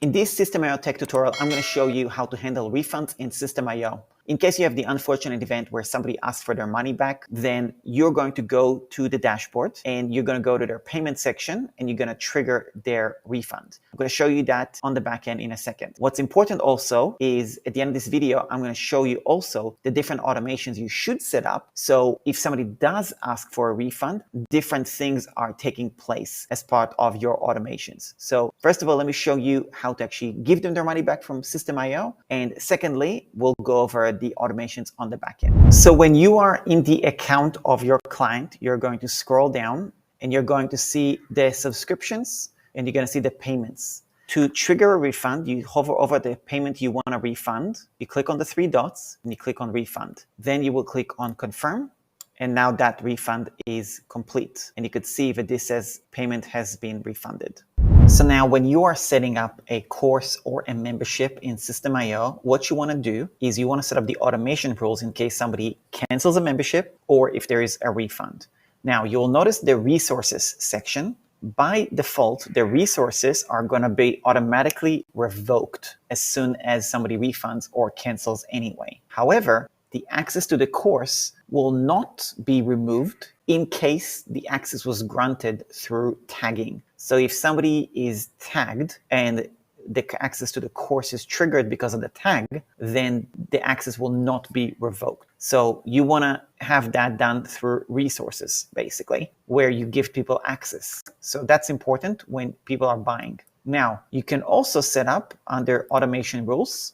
In this Systeme.io tech tutorial, I'm going to show you how to handle refunds in Systeme.io. In case you have the unfortunate event where somebody asks for their money back, then you're going to go to the dashboard and you're going to go to their payment section and you're going to trigger their refund. I'm going to show you that on the back end in a second. What's important also is at the end of this video, I'm going to show you also the different automations you should set up. So if somebody does ask for a refund, different things are taking place as part of your automations. So first of all, let me show you how to actually give them their money back from Systeme.io. And secondly, we'll go over the automations on the back end. So when you are in the account of your client, you're going to scroll down and you're going to see the subscriptions and you're going to see the payments. To trigger a refund, you hover over the payment you want to refund. You click on the three dots and you click on refund. Then you will click on confirm. And now that refund is complete. And you could see that this says payment has been refunded. So now when you are setting up a course or a membership in Systeme.io, what you want to do is you want to set up the automation rules in case somebody cancels a membership or if there is a refund. Now you'll notice the resources section. By default, the resources are going to be automatically revoked as soon as somebody refunds or cancels anyway. However, the access to the course will not be removed in case the access was granted through tagging. So if somebody is tagged and the access to the course is triggered because of the tag, then the access will not be revoked. So you want to have that done through resources, basically, where you give people access. So that's important when people are buying. Now, you can also set up under automation rules,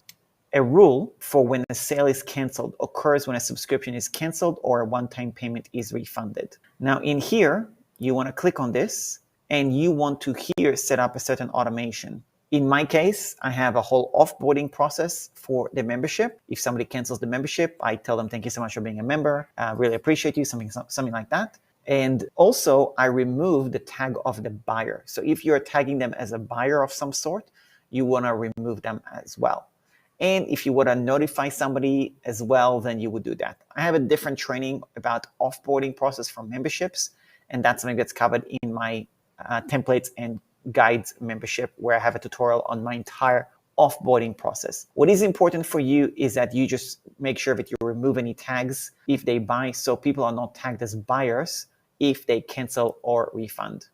a rule for when a sale is canceled occurs when a subscription is canceled or a one-time payment is refunded. Now in here, you want to click on this and you want to here set up a certain automation. In my case, I have a whole offboarding process for the membership. If somebody cancels the membership, I tell them, thank you so much for being a member. Really appreciate you, something like that. And also I remove the tag of the buyer. So if you're tagging them as a buyer of some sort, you want to remove them as well. And if you want to notify somebody as well, then you would do that. I have a different training about offboarding process for memberships, and that's something that's covered in my templates and guides membership, where I have a tutorial on my entire offboarding process. What is important for you is that you just make sure that you remove any tags if they buy, so people are not tagged as buyers if they cancel or refund.